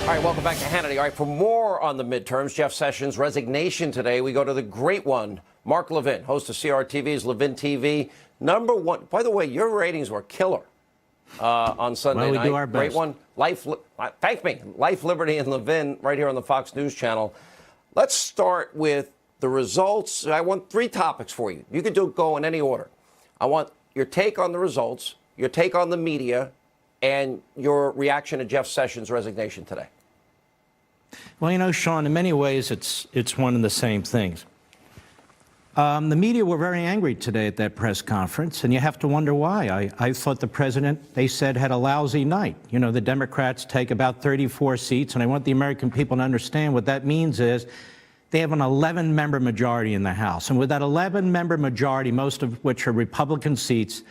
All right, welcome back to Hannity. All right, for more on the midterms, Jeff Sessions' resignation today, we go to the great one, Mark Levin, host of CRTV's Levin TV. Number one. By the way, your ratings were killer on Sunday night. We do our best. Great one. Thank me. Life, Liberty, and Levin right here on the Fox News Channel. Let's start with the results. I want three topics for you. You could go in any order. I want your take on the results, your take on the media, and your reaction to Jeff Sessions' resignation today. Well, you know, Sean, in many ways, it's one and the same things. The media were very angry today at that press conference, and you have to wonder why. I thought the president, they said, had a lousy night. You know, the Democrats take about 34 seats, and I want the American people to understand what that means is they have an 11-member majority in the House. And with that 11-member majority, most of which are Republican seats,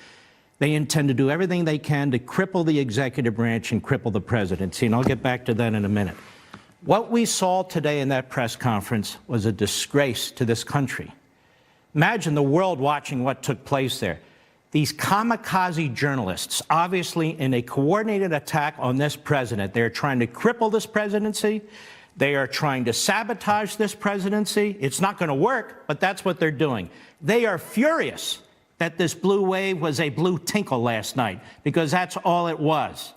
they intend to do everything they can to cripple the executive branch and cripple the presidency. And I'll get back to that in a minute. What we saw today in that press conference was a disgrace to this country. Imagine the world watching what took place there. These kamikaze journalists, obviously in a coordinated attack on this president, they're trying to cripple this presidency. They are trying to sabotage this presidency. It's not going to work, but that's what they're doing. They are furious that this blue wave was a blue tinkle last night, because that's all it was.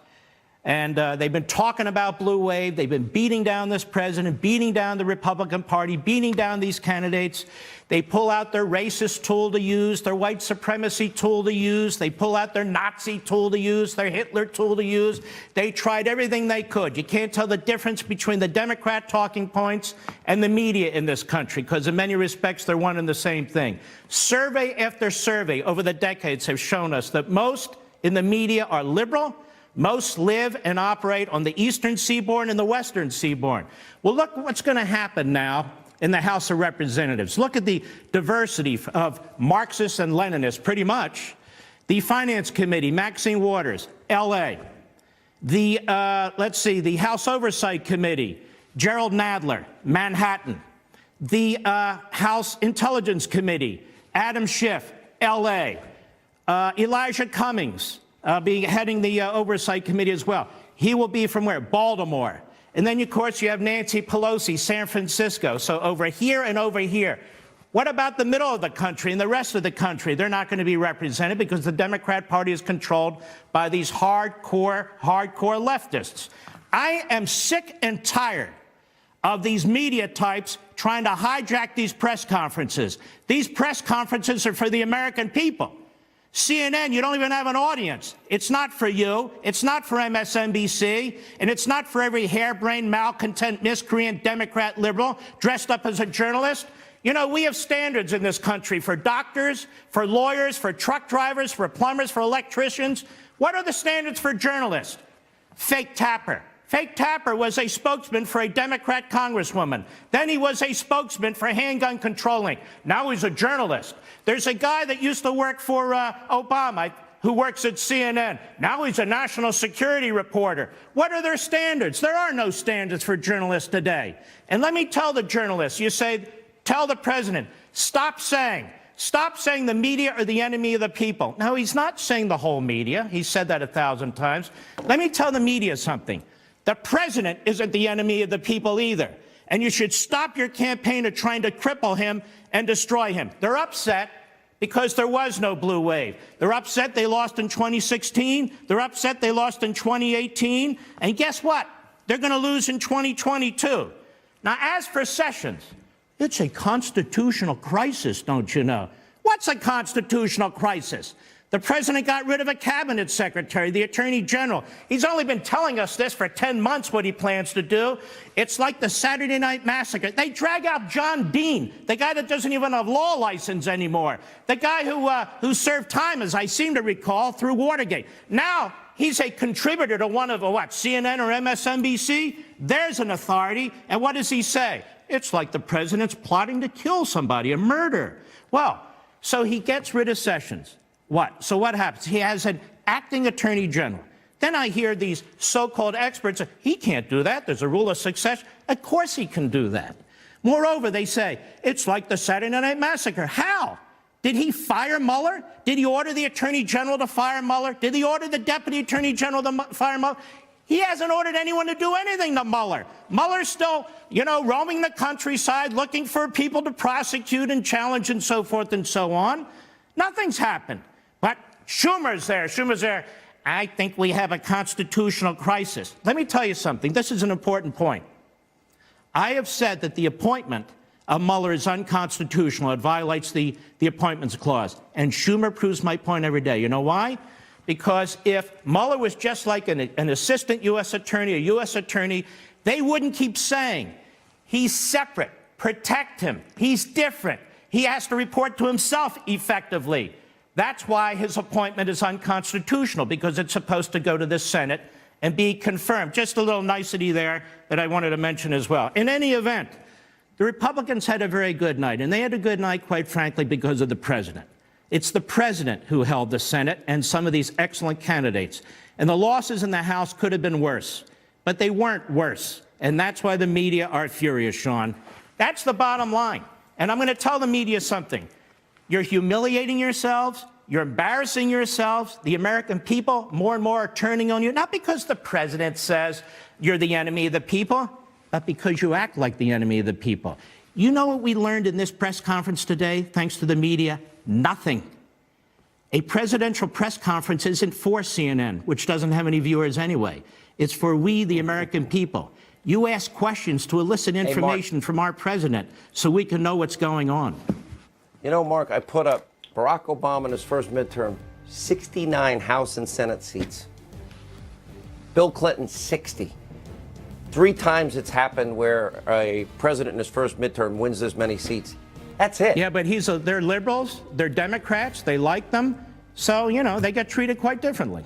And they've been talking about blue wave. They've been beating down this president, beating down the Republican Party, beating down these candidates. They pull out their racist tool to use, their white supremacy tool to use. They pull out their Nazi tool to use, their Hitler tool to use. They tried everything they could. You can't tell the difference between the Democrat talking points and the media in this country, because in many respects, they're one and the same thing. Survey after survey over the decades have shown us that most in the media are liberal. Most live and operate on the eastern seaboard and the western seaboard. Well, look what's going to happen now in the House of Representatives. Look at the diversity of Marxists and Leninists, pretty much. The Finance Committee, Maxine Waters, L.A. The, the House Oversight Committee, Gerald Nadler, Manhattan. The House Intelligence Committee, Adam Schiff, L.A. Elijah Cummings, heading the Oversight Committee as well. He will be from where? Baltimore. And then, of course, you have Nancy Pelosi, San Francisco. So over here and over here. What about the middle of the country and the rest of the country? They're not going to be represented because the Democrat Party is controlled by these hardcore leftists. I am sick and tired of these media types trying to hijack these press conferences. These press conferences are for the American people. CNN, you don't even have an audience. It's not for you. It's not for MSNBC. And it's not for every harebrained, malcontent, miscreant Democrat liberal dressed up as a journalist. You know, we have standards in this country for doctors, for lawyers, for truck drivers, for plumbers, for electricians. What are the standards for journalists? Fake Tapper. Fake Tapper was a spokesman for a Democrat congresswoman. Then he was a spokesman for handgun controlling. Now he's a journalist. There's a guy that used to work for Obama who works at CNN. Now he's a national security reporter. What are their standards? There are no standards for journalists today. And let me tell the journalists, you say, tell the president, stop saying the media are the enemy of the people. No, he's not saying the whole media. He said that 1,000 times. Let me tell the media something. The president isn't the enemy of the people either. And you should stop your campaign of trying to cripple him and destroy him. They're upset because there was no blue wave. They're upset they lost in 2016. They're upset they lost in 2018. And guess what? They're going to lose in 2022. Now, as for Sessions, it's a constitutional crisis, don't you know? What's a constitutional crisis? The president got rid of a cabinet secretary, the attorney general. He's only been telling us this for 10 months, what he plans to do. It's like the Saturday Night Massacre. They drag out John Dean, the guy that doesn't even have a law license anymore, the guy who served time, as I seem to recall, through Watergate. Now he's a contributor to one of CNN or MSNBC. There's an authority. And what does he say? It's like the president's plotting to kill somebody, a murder. Well, so he gets rid of Sessions. What? So what happens? He has an acting attorney general. Then I hear these so-called experts say, he can't do that. There's a rule of succession. Of course he can do that. Moreover, they say, it's like the Saturday Night Massacre. How? Did he fire Mueller? Did he order the attorney general to fire Mueller? Did he order the deputy attorney general to fire Mueller? He hasn't ordered anyone to do anything to Mueller. Mueller's still, roaming the countryside looking for people to prosecute and challenge and so forth and so on. Nothing's happened. But Schumer's there. I think we have a constitutional crisis. Let me tell you something. This is an important point. I have said that the appointment of Mueller is unconstitutional. It violates the Appointments Clause. And Schumer proves my point every day. You know why? Because if Mueller was just like an assistant U.S. attorney, a U.S. attorney, they wouldn't keep saying, he's separate, protect him, he's different, he has to report to himself effectively. That's why his appointment is unconstitutional, because it's supposed to go to the Senate and be confirmed. Just a little nicety there that I wanted to mention as well. In any event, the Republicans had a very good night, and they had a good night, quite frankly, because of the president. It's the president who held the Senate and some of these excellent candidates. And the losses in the House could have been worse, but they weren't worse. And that's why the media are furious, Sean. That's the bottom line. And I'm going to tell the media something. You're humiliating yourselves. You're embarrassing yourselves. The American people, more and more, are turning on you, not because the president says you're the enemy of the people, but because you act like the enemy of the people. You know what we learned in this press conference today, thanks to the media? Nothing. A presidential press conference isn't for CNN, which doesn't have any viewers anyway. It's for we, the American people. You ask questions to elicit information from our president so we can know what's going on. You know, Mark, I put up Barack Obama in his first midterm, 69 House and Senate seats. Bill Clinton, 60. 3 times it's happened where a president in his first midterm wins this many seats. That's it. Yeah, but they're liberals, they're Democrats, they like them, so, they get treated quite differently.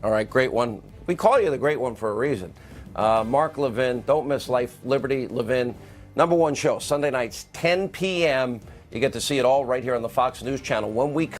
All right, great one. We call you the great one for a reason. Mark Levin, don't miss Life, Liberty, Levin. #1 show, Sunday nights, 10 p.m. You get to see it all right here on the Fox News Channel. When we